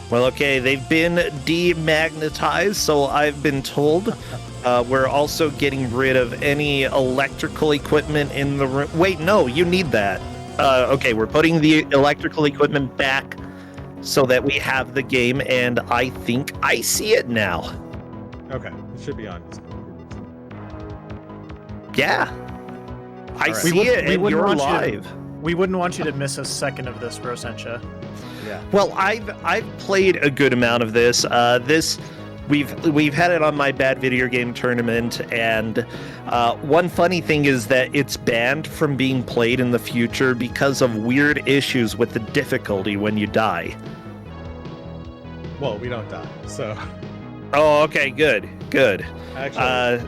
Well, okay, they've been demagnetized, so I've been told. We're also getting rid of any electrical equipment in the room. Wait, no, you need that. Okay, we're putting the electrical equipment back so that we have the game, and I think I see it now. Okay, it should be on. Yeah. I see it, and you're live. We wouldn't want you to miss a second of this, Brossentia. Yeah. Well, I've played a good amount of this. We've had it on my Bad Video Game Tournament, and one funny thing is that it's banned from being played in the future because of weird issues with the difficulty when you die. Well, we don't die, so. Oh, okay, good. Actually,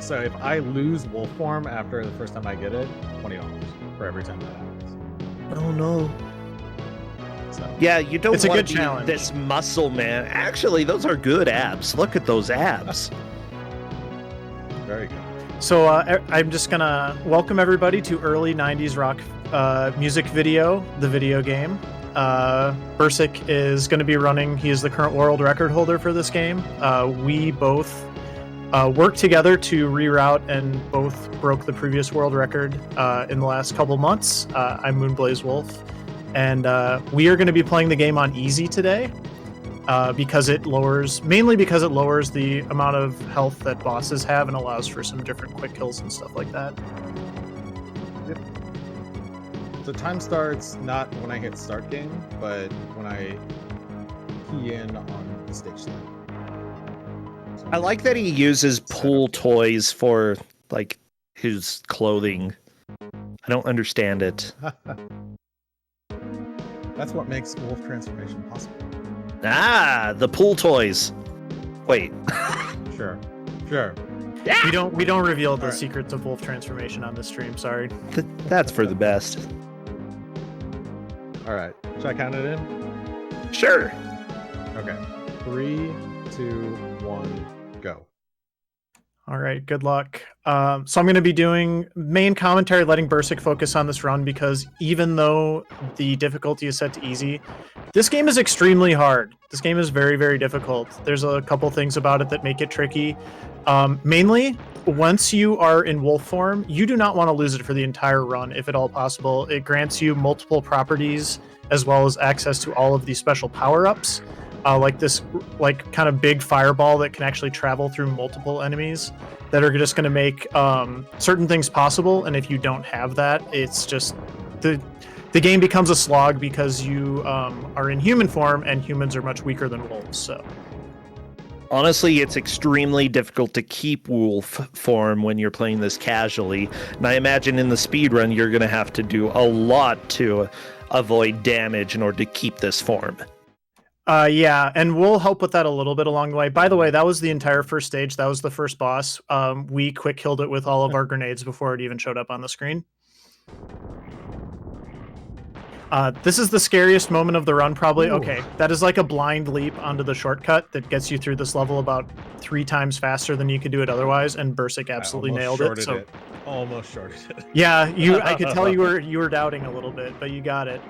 so if I lose wolf form after the first time I get it, $20 for every time that happens. Oh no. So. Yeah, you don't It's a want good to be challenge. this muscle man. Actually, those are good abs. Look at those abs. Very good. So I'm just gonna welcome everybody to early '90s rock music video, the video game. Bursik is going to be running. He is the current world record holder for this game. We both worked together to reroute and both broke the previous world record in the last couple months. I'm Moonblaze Wolf, and we are going to be playing the game on easy today because it lowers the amount of health that bosses have and allows for some different quick kills and stuff like that. Yep. So time starts not when I hit start game, but when I key in on the stage start. I like that he uses pool toys for like his clothing. I don't understand it. That's what makes wolf transformation possible. Ah, the pool toys. Wait. Sure. Yeah. We don't reveal the All right. secrets of wolf transformation on this stream. Sorry. That's for the best. All right. Should I count it in? Sure. Okay. 3, 2, 1, go. All right, good luck. So I'm going to be doing main commentary, letting Bursik focus on this run because even though the difficulty is set to easy, this game is extremely hard. This game is very, very difficult. There's a couple things about it that make it tricky. Mainly, once you are in wolf form, you do not want to lose it for the entire run, if at all possible. It grants you multiple properties as well as access to all of these special power-ups. Like this kind of big fireball that can actually travel through multiple enemies that are just going to make certain things possible. And if you don't have that, it's just the game becomes a slog because you are in human form and humans are much weaker than wolves. So Honestly, it's extremely difficult to keep wolf form when you're playing this casually. And I imagine in the speedrun, you're going to have to do a lot to avoid damage in order to keep this form. Yeah, and we'll help with that a little bit along the way. By the way, that was the entire first stage. That was the first boss. We quick killed it with all of our grenades before it even showed up on the screen. This is the scariest moment of the run, probably. Ooh. Okay, that is like a blind leap onto the shortcut that gets you through this level about 3 times faster than you could do it otherwise, and Bursik absolutely nailed it. So Almost shorted it. Yeah, I could tell you were doubting a little bit, but you got it.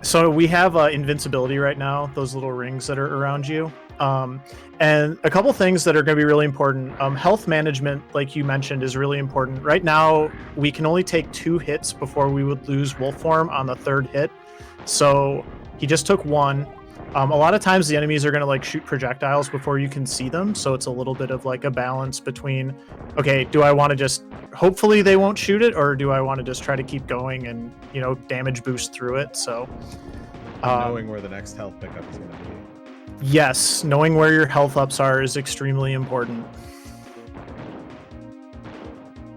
So we have invincibility right now, those little rings that are around you. And a couple things that are going to be really important. Health management, like you mentioned, is really important. Right now, we can only take 2 hits before we would lose wolf form on the 3rd hit. So he just took 1. A lot of times the enemies are going to like shoot projectiles before you can see them. So it's a little bit of like a balance between, okay, do I want to just, hopefully they won't shoot it, or do I want to just try to keep going and, damage boost through it? So knowing where the next health pickup is going to be. Yes, knowing where your health ups are is extremely important.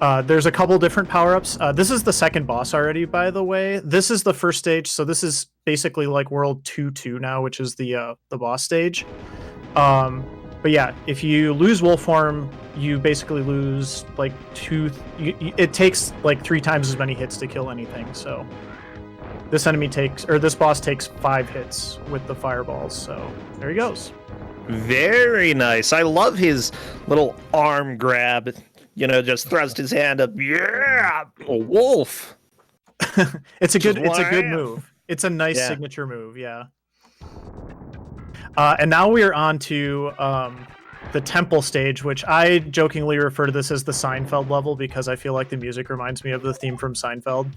There's a couple different power-ups. This is the second boss already, by the way. This is the first stage, so this is basically like World 2-2 now, which is the boss stage. But yeah, if you lose wolf form, you basically lose like it takes like 3 times as many hits to kill anything. So this boss takes 5 hits with the fireballs. So there he goes. Very nice. I love his little arm grab. Just thrust his hand up. Yeah, a wolf. It's a Just good one move. It's a nice Yeah. signature move, yeah. And now we are on to the temple stage, which I jokingly refer to this as the Seinfeld level because I feel like the music reminds me of the theme from Seinfeld.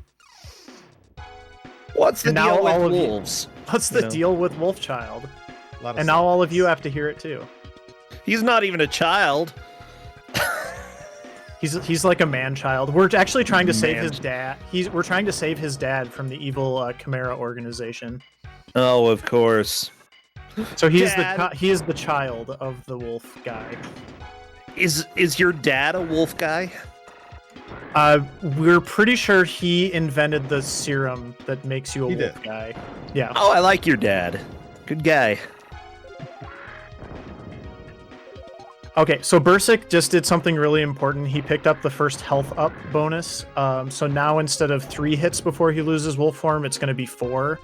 What's the And now deal with all of you- wolves? What's the deal with Wolfchild? A lot of And now all of sadness. you have to hear it too. He's not even a child. He's like a man-child. We're actually trying to save his Man. dad. We're trying to save his dad from the evil Chimera organization. Oh, of course. So he is Dad. he is the child of the wolf guy. Is your dad a wolf guy? We're pretty sure he invented the serum that makes you a He wolf did. guy. Yeah. Oh, I like your dad. Good guy. Okay, so Bursik just did something really important. He picked up the first health up bonus. So now instead of 3 hits before he loses wolf form, it's going to be 4.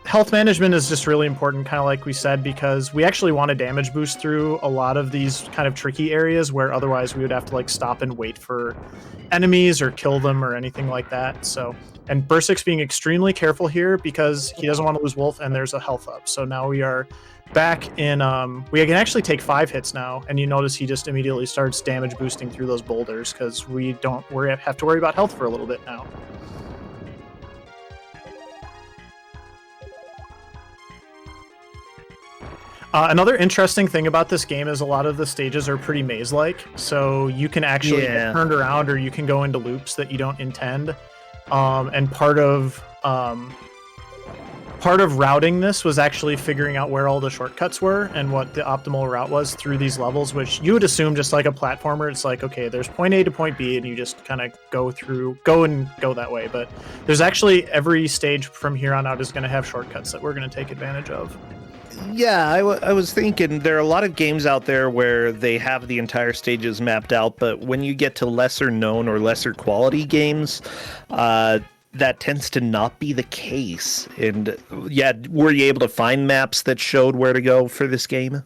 Health management is just really important, kind of like we said, because we actually want a damage boost through a lot of these kind of tricky areas where otherwise we would have to like stop and wait for enemies or kill them or anything like that. So, and Bursik's being extremely careful here because he doesn't want to lose wolf and there's a health up. So now we are back in, we can actually take 5 hits now, and you notice he just immediately starts damage boosting through those boulders because we have to worry about health for a little bit now. Another interesting thing about this game is a lot of the stages are pretty maze-like, so you can actually get turned around or you can go into loops that you don't intend. And part of routing this was actually figuring out where all the shortcuts were and what the optimal route was through these levels, which you would assume just like a platformer, it's like, okay, there's point A to point B and you just kind of go that way. But there's actually every stage from here on out is going to have shortcuts that we're going to take advantage of. Yeah, I was thinking there are a lot of games out there where they have the entire stages mapped out, but when you get to lesser known or lesser quality games, that tends to not be the case. And yeah, were you able to find maps that showed where to go for this game?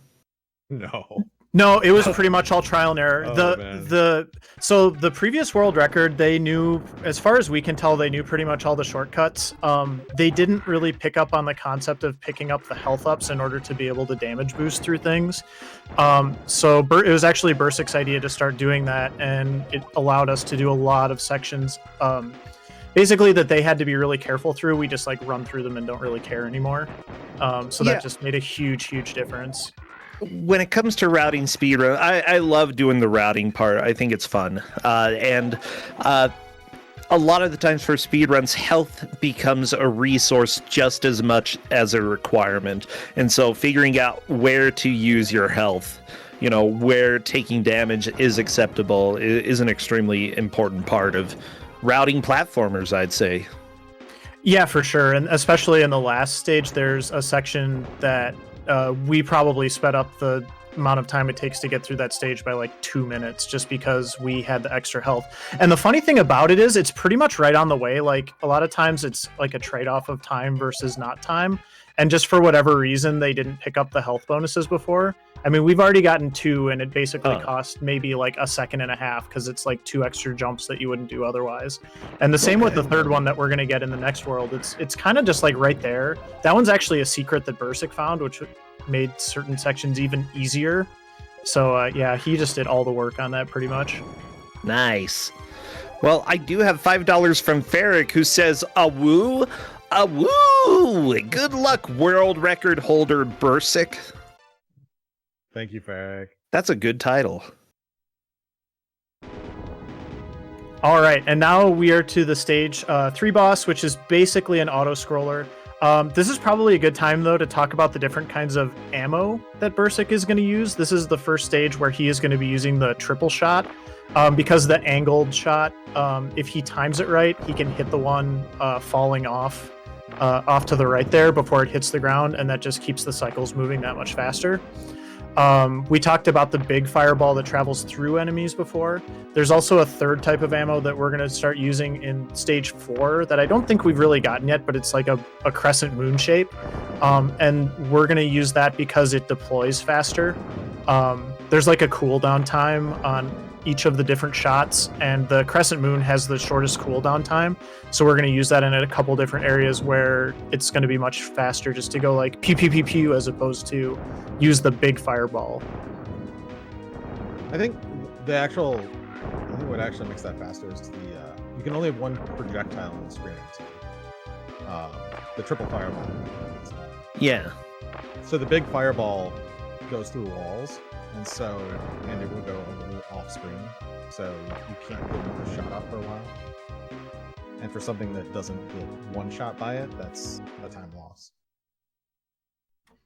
No, it was pretty much all trial and error. Oh, So the previous world record, they knew, as far as we can tell, they knew pretty much all the shortcuts. They didn't really pick up on the concept of picking up the health ups in order to be able to damage boost through things. So it was actually Bursik's idea to start doing that, and it allowed us to do a lot of sections. Basically, that they had to be really careful through. We just like run through them and don't really care anymore. So that just made a huge difference. When it comes to routing speedrun, I love doing the routing part. I think it's fun. And a lot of the times for speedruns, health becomes a resource just as much as a requirement. And so figuring out where to use your health, where taking damage is acceptable is an extremely important part of routing platformers, I'd say. Yeah, for sure. And especially in the last stage, there's a section that we probably sped up the amount of time it takes to get through that stage by like 2 minutes just because we had the extra health. And the funny thing about it is it's pretty much right on the way. Like a lot of times it's like a trade-off of time versus not time. And just for whatever reason, they didn't pick up the health bonuses before. I mean, we've already gotten 2 and it basically cost maybe like a second and a half because it's like 2 extra jumps that you wouldn't do otherwise. And the same with the third one that we're going to get in the next world. It's kind of just like right there. That one's actually a secret that Bursik found, which made certain sections even easier. So yeah, he just did all the work on that pretty much. Nice. Well, I do have $5 from Ferric who says, "Awoo, awoo! Good luck, world record holder Bursik." Thank you, Farag. That's a good title. All right, and now we are to the stage 3 boss, which is basically an auto-scroller. This is probably a good time, though, to talk about the different kinds of ammo that Bursik is going to use. This is the first stage where he is going to be using the triple shot. Because the angled shot, if he times it right, he can hit the one falling off to the right there before it hits the ground, and that just keeps the cycles moving that much faster. We talked about the big fireball that travels through enemies before. There's also a third type of ammo that we're going to start using in stage 4 that I don't think we've really gotten yet, but it's like a crescent moon shape. And we're going to use that because it deploys faster. There's like a cooldown time on each of the different shots, and the Crescent Moon has the shortest cooldown time. So we're going to use that in a couple different areas where it's going to be much faster just to go like pew pew pew pew as opposed to use the big fireball. I think what actually makes that faster is you can only have one projectile on the screen. The triple fireball. Yeah. So the big fireball goes through walls, and it will go a little off screen, so you can't get another shot off for a while. And for something that doesn't get one shot by it, that's a time loss.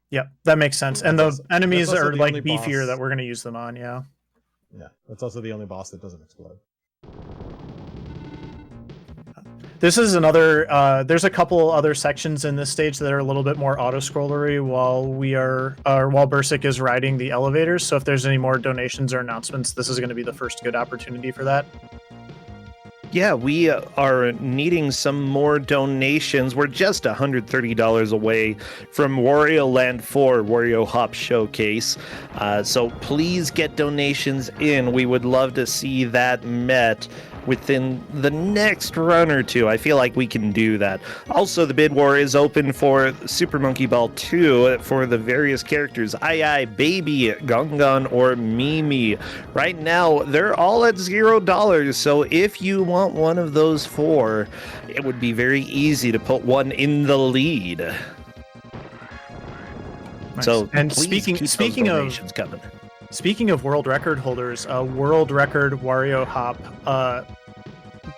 Yeah, that makes sense. And the enemies are like beefier boss that we're going to use them on. Yeah. Yeah, that's also the only boss that doesn't explode. This is another, there's a couple other sections in this stage that are a little bit more auto-scrollery while Bursik is riding the elevators. So if there's any more donations or announcements, this is going to be the first good opportunity for that. Yeah, we are needing some more donations. We're just $130 away from Wario Land 4 Wario Hop Showcase. So please get donations in. We would love to see that met within the next run or two. I feel like we can do that. Also, the bid war is open for Super Monkey Ball 2 for the various characters. Ai, Baby, Gungun, or Mimi. Right now, they're all at $0, so if you want one of those four, it would be very easy to put one in the lead. Nice. So, and speaking of coming. Speaking of world record holders, world record Wario Hop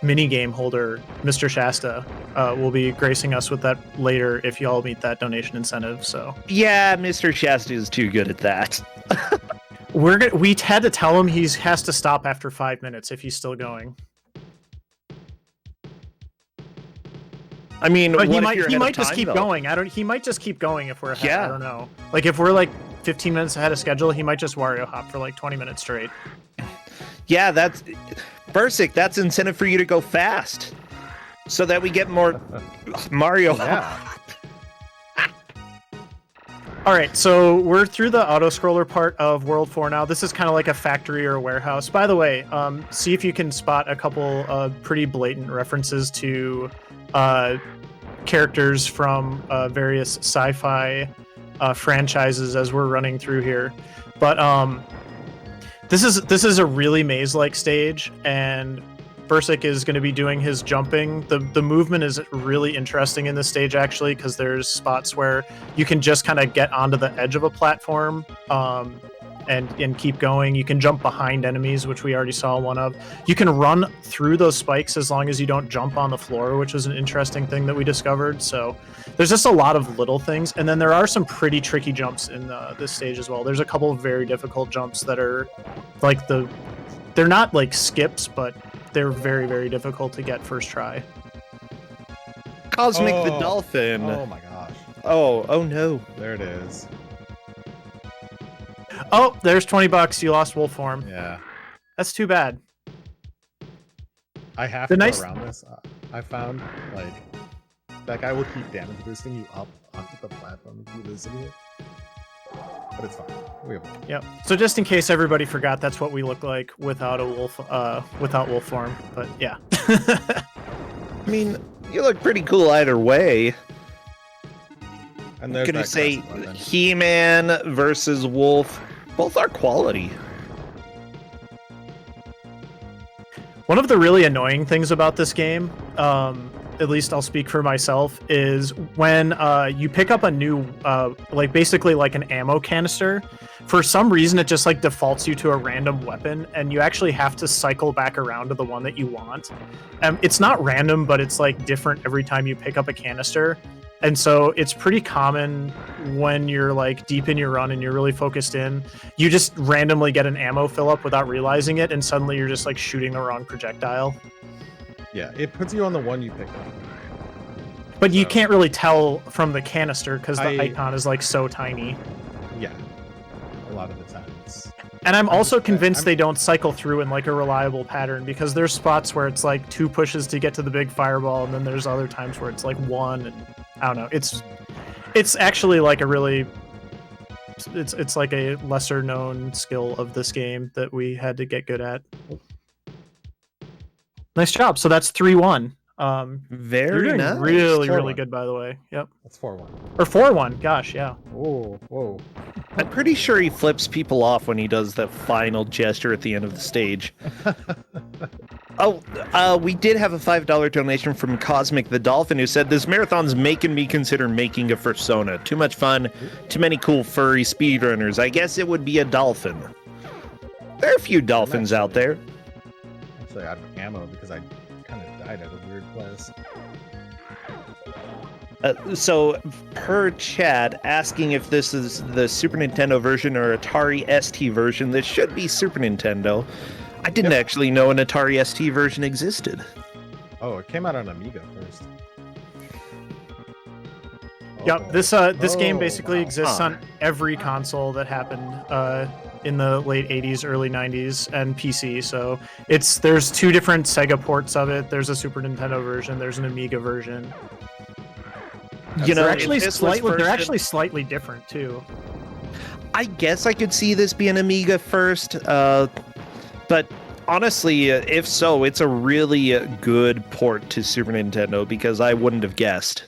minigame holder, Mr. Shasta, will be gracing us with that later if y'all meet that donation incentive. So yeah, Mr. Shasta is too good at that. we had to tell him he has to stop after 5 minutes if he's still going. I mean, but he might just keep going. He might just keep going if we're ahead. Yeah. I don't know. Like if we're like 15 minutes ahead of schedule, he might just Wario Hop for like 20 minutes straight. Yeah, that's Bursik. That's incentive for you to go fast, so that we get more Mario. Yeah. All right, so we're through the auto scroller part of World 4 now. This is kind of like a factory or a warehouse. By the way, see if you can spot a couple pretty blatant references to characters from various sci-fi franchises as we're running through here. But this is a really maze-like stage, and Bursik is going to be doing his jumping. The movement is really interesting in this stage, actually, because there's spots where you can just kind of get onto the edge of a platform and keep going. You can jump behind enemies, which we already saw one of. You can run through those spikes as long as you don't jump on the floor, which was an interesting thing that we discovered. So there's just a lot of little things. And then there are some pretty tricky jumps in this stage as well. There's a couple of very difficult jumps that are like they're not like skips, but they're very, very difficult to get first try. Cosmic the Dolphin. Oh my gosh. Oh no. There it is. Oh, there's $20. You lost wolf form. Yeah. That's too bad. I have to go around this. I found, like, that guy will keep damage boosting you up onto the platform if you listen to it. But it's fine. We have one. Yep. So just in case everybody forgot, that's what we look like without a wolf, without wolf form. But yeah. I mean, you look pretty cool either way. And I'm gonna say He-Man versus Wolf. Both are quality. One of the really annoying things about this game, at least I'll speak for myself, is when you pick up a new, like basically like an ammo canister, for some reason it just like defaults you to a random weapon, and you actually have to cycle back around to the one that you want. It's not random, but it's like different every time you pick up a canister. And so it's pretty common when you're like deep in your run and you're really focused in, you just randomly get an ammo fill up without realizing it, and suddenly you're just like shooting the wrong projectile. Yeah, it puts you on the one you picked up. But you can't really tell from the canister because the icon is like so tiny. Yeah, a lot of the times. And I'm also convinced they don't cycle through in like a reliable pattern, because there's spots where it's like 2 pushes to get to the big fireball, and then there's other times where it's like 1, and I don't know. It's actually like a really It's like a lesser known skill of this game that we had to get good at. Nice job. So that's 3-1. You're Very doing nice. really 4-1. good, by the way. Yep. That's 4-1. Or 4-1. Gosh, yeah. Whoa. I'm pretty sure he flips people off when he does that final gesture at the end of the stage. We did have a $5 donation from Cosmic the Dolphin, who said, "This marathon's making me consider making a fursona. Too much fun, too many cool furry speedrunners. I guess it would be a dolphin." There are a few dolphins out there. Actually, out of ammo because I kind of died at a weird place. So, per chat, asking if this is the Super Nintendo version or Atari ST version, this should be Super Nintendo. I didn't actually know an Atari ST version existed. Oh, it came out on Amiga first. Yep. This game basically exists on every console that happened in the late 80s, early 90s, and PC. So there's two different Sega ports of it. There's a Super Nintendo version. There's an Amiga version. You know, they're actually slightly different too. I guess I could see this being Amiga first, but honestly, if so, it's a really good port to Super Nintendo because I wouldn't have guessed.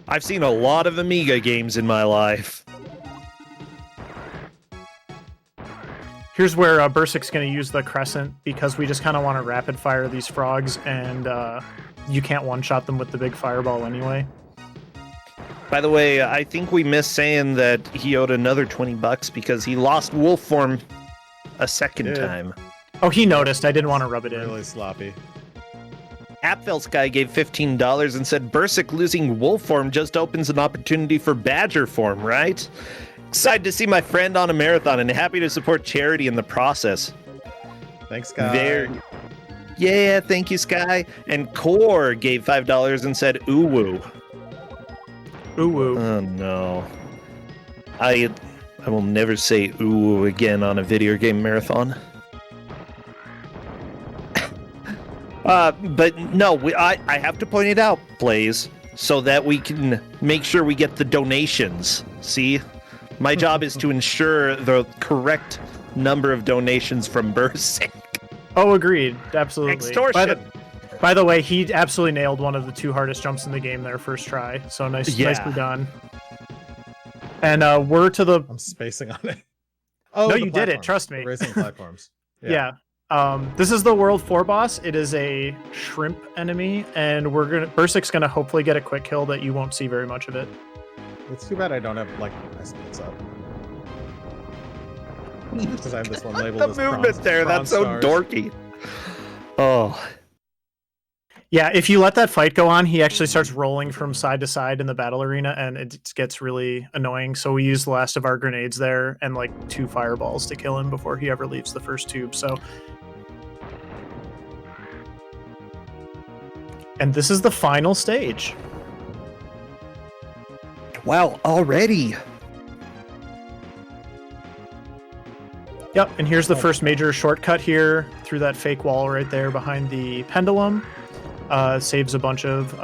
I've seen a lot of Amiga games in my life. Here's where Bursik's going to use the crescent because we just kind of want to rapid fire these frogs, and you can't one-shot them with the big fireball anyway. By the way, I think we missed saying that he owed another $20 because he lost wolf form a second time. Oh, he noticed. I didn't want to rub it in. Really sloppy. Appfelsky gave $15 and said, "Bursik losing wolf form just opens an opportunity for badger form, right? Excited to see my friend on a marathon and happy to support charity in the process." Thanks, guys. Yeah, thank you, Sky. And Core gave $5 and said, "Ooh woo." Ooh woo. Oh no. I will never say ooh woo again on a video game marathon. But no, I have to point it out, Blaze, so that we can make sure we get the donations. See? My job is to ensure the correct number of donations from Bursik. Oh, agreed. Absolutely. Extortion. By the way, he absolutely nailed one of the two hardest jumps in the game there first try. So nicely done. And we're to the... I'm spacing on it. Oh, no, you did it. Trust me. The racing platforms. Yeah. This is the World 4 boss. It is a shrimp enemy, and Bursik's gonna hopefully get a quick kill that you won't see very much of it. It's too bad I don't have my speeds up. Because I have this one labeled as the movement there, that's so dorky. Oh. Yeah, if you let that fight go on, he actually starts rolling from side to side in the battle arena, and it gets really annoying. So we use the last of our grenades there and like 2 fireballs to kill him before he ever leaves the first tube. So, and this is the final stage. Wow, already. Yep, and here's the first major shortcut here through that fake wall right there behind the pendulum. Saves a bunch of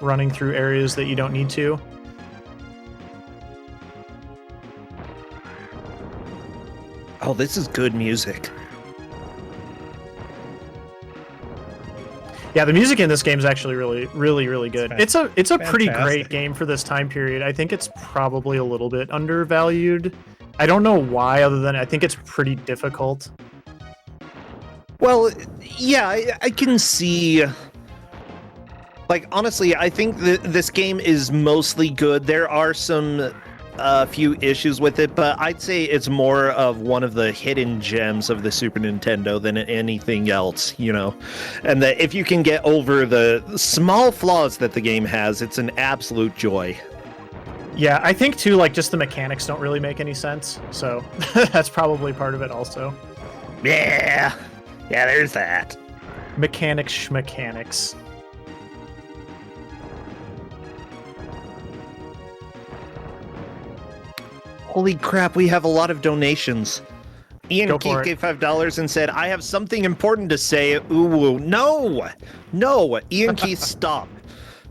running through areas that you don't need to. Oh, this is good music. Yeah, the music in this game is actually really good. It's a pretty great game for this time period. I think it's probably a little bit undervalued. I don't know why, other than I think it's pretty difficult. Well, yeah, I can see... Like, honestly, I think this game is mostly good. There are some few issues with it, but I'd say it's more of one of the hidden gems of the Super Nintendo than anything else, you know? And that if you can get over the small flaws that the game has, it's an absolute joy. Yeah, I think, too, like, just the mechanics don't really make any sense, so that's probably part of it also. Yeah, there's that. Mechanics. Holy crap, we have a lot of donations. Ian Keith gave $5 and said, "I have something important to say." Ooh, no, Ian Keith, stop.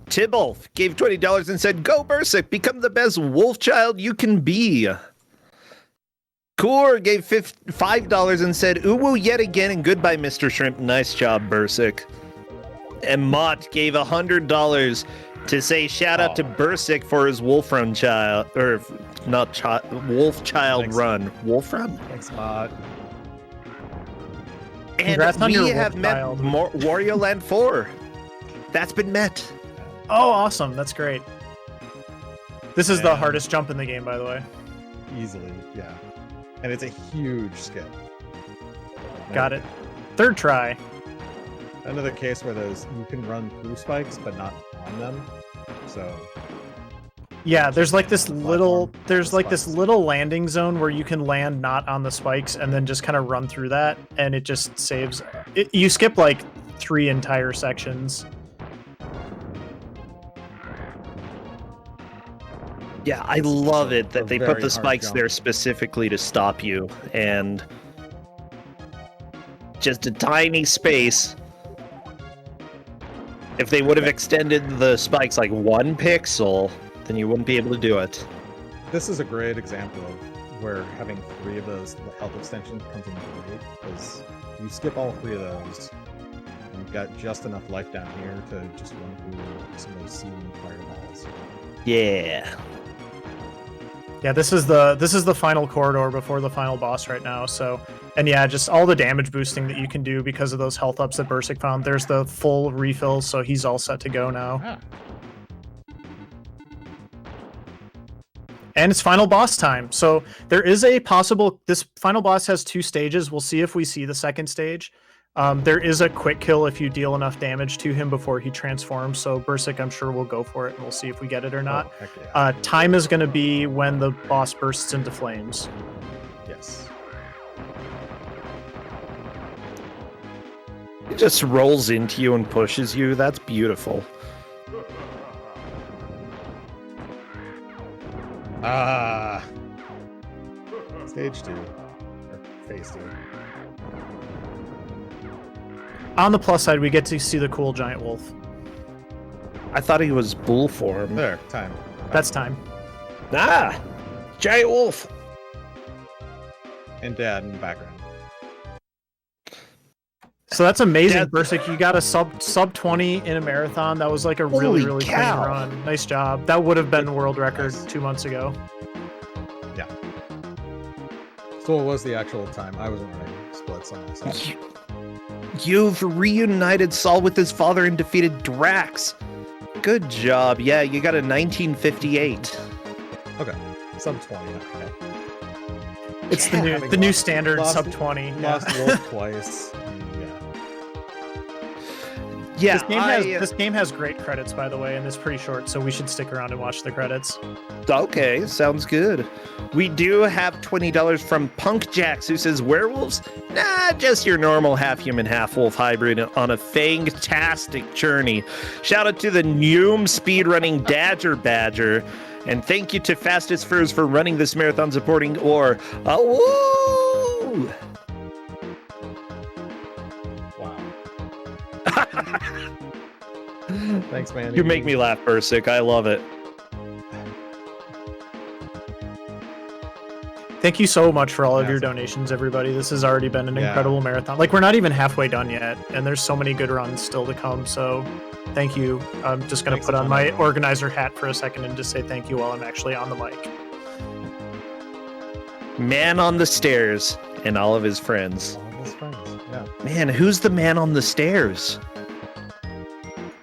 Tibbolth gave $20 and said, "Go Bursik, become the best Wolfchild you can be." Core gave $5 and said, "Uwu yet again and goodbye, Mr. Shrimp. Nice job, Bursik." And Mott gave $100 to say shout out to Bursik for his Wolfchild Thanks. run. Wolfram? Thanks, Mott. And Congrats on we your have met Wolfchild. Wario Land 4. That's been met. Oh, awesome. That's great. This is the hardest jump in the game, by the way. Easily, yeah. And it's a huge skip. Got it. Third try. Another case where you can run through spikes, but not on them. So Yeah, there's like this little Spikes. landing zone where you can land not on the spikes and then just kind of run through that, and it just saves. You skip like 3 entire sections. Yeah, I love it that a they put very the hard spikes jump. there specifically to stop you, and just a tiny space. If they would have extended the spikes like 1 pixel, then you wouldn't be able to do it. this is a great example of where having 3 of those health extensions comes in great, because you skip all 3 of those, and you've got just enough life down here to just run through some of those seeding fireballs. Yeah. Yeah, this is the final corridor before the final boss right now. So, and yeah, just all the damage boosting that you can do because of those health ups that Bursik found. There's the full refill, so he's all set to go now. Ah. And it's final boss time. So there is a possible. This final boss has 2 stages. We'll see if we see the second stage. There is a quick kill if you deal enough damage to him before he transforms. So Bursik, I'm sure, will go for it, and we'll see if we get it or not. Oh, heck yeah. Time is going to be when the boss bursts into flames. Yes. It just rolls into you and pushes you. That's beautiful. Ah. Stage 2. Or phase 2. On the plus side, we get to see the cool giant wolf. I thought he was bull form. There, time. That's time. Ah! Giant wolf! And Dad in the background. So that's amazing, Dad- Bursik. You got a sub 20 in a marathon. That was like a really, Holy really cow. clean run. Nice job. That would have been world record Nice. 2 months ago. Yeah. So what was the actual time? I wasn't running splits on myself. You've reunited Saul with his father and defeated Drax. Good job. Yeah, you got a 1958. Okay. Sub 20, okay. It's Yeah. the new standard Lost- sub 20. Yeah. Lost Wolf twice. Yeah. Yeah, This game has great credits, by the way, and it's pretty short, so we should stick around and watch the credits. Okay, sounds good. We do have $20 from Punk Jax, who says, "Werewolves? Nah, just your normal half-human, half-wolf hybrid on a fantastic journey. Shout out to the Noom speedrunning BursikBadger. And thank you to Fastest Furs for running this marathon supporting Or. Woo! Wow. Thanks, man. You make me laugh, Bursik. I love it. Thank you so much for all of your Awesome. donations, everybody. This has already been an Yeah. incredible marathon. Like, we're not even halfway done yet, and there's so many good runs still to come, so thank you. I'm just going to Thanks put a on ton, my everyone. organizer hat for a second and just say thank you while I'm actually on the mic. Man on the stairs and all of his friends. All of his friends. Yeah. Man, who's the man on the stairs?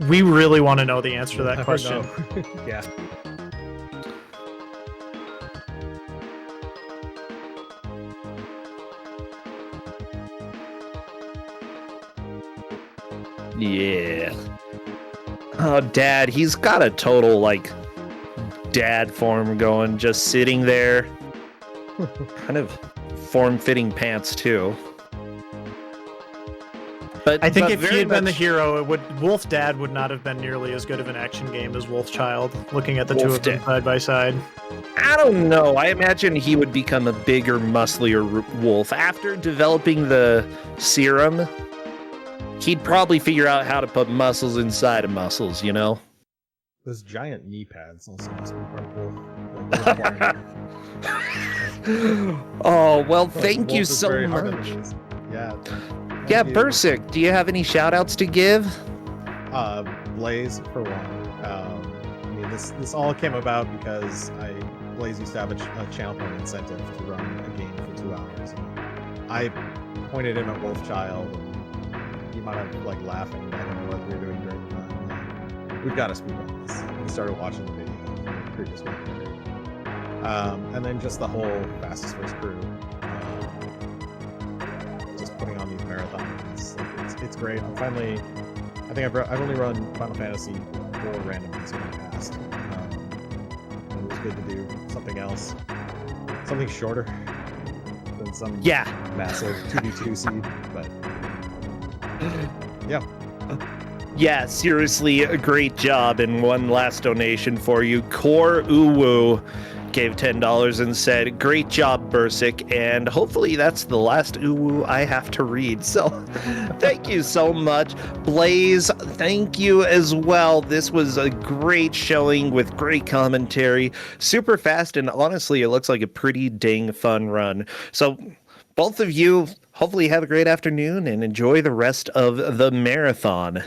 We really want to know the answer to that Never question. know. Yeah. Yeah. Oh, Dad, he's got a total, like, dad form going, just sitting there. Kind of form-fitting pants, too. But I think but if he very had been the much- hero, Wolf Dad would not have been nearly as good of an action game as Wolfchild, looking at the two Wolf of them Dad. side by side. I don't know. I imagine he would become a bigger, musclier wolf. After developing the serum, he'd probably figure out how to put muscles inside of muscles, you know? Those giant knee pads also must be incredible. Oh, well, thank you Wolf is so very hard on much. these. Yeah. Yeah, Thank you. Bursik, do you have any shout outs to give? Blaze for one. I mean, this all came about because Blaze used to have a channel point incentive to run a game for 2 hours. And I pointed him at Wolfchild, and he might have like laughing. I don't know what we were doing during the time. Like, we've got to speak on this. We started watching the video from the previous one. And then just the whole fastest first crew. Just putting on these marathons. Like, it's great. I'm finally. I think I've only run Final Fantasy 4 randomly in the past. And it was good to do something else, something shorter than some massive 2v2 seed. But yeah. Yeah, seriously, a great job. And one last donation for you. Core Uwu gave $10 and said, great job, Bursik. And hopefully that's the last Uwu I have to read. So thank you so much. Blaze, thank you as well. This was a great showing with great commentary. Super fast, and honestly, it looks like a pretty dang fun run. So both of you, hopefully have a great afternoon and enjoy the rest of the marathon.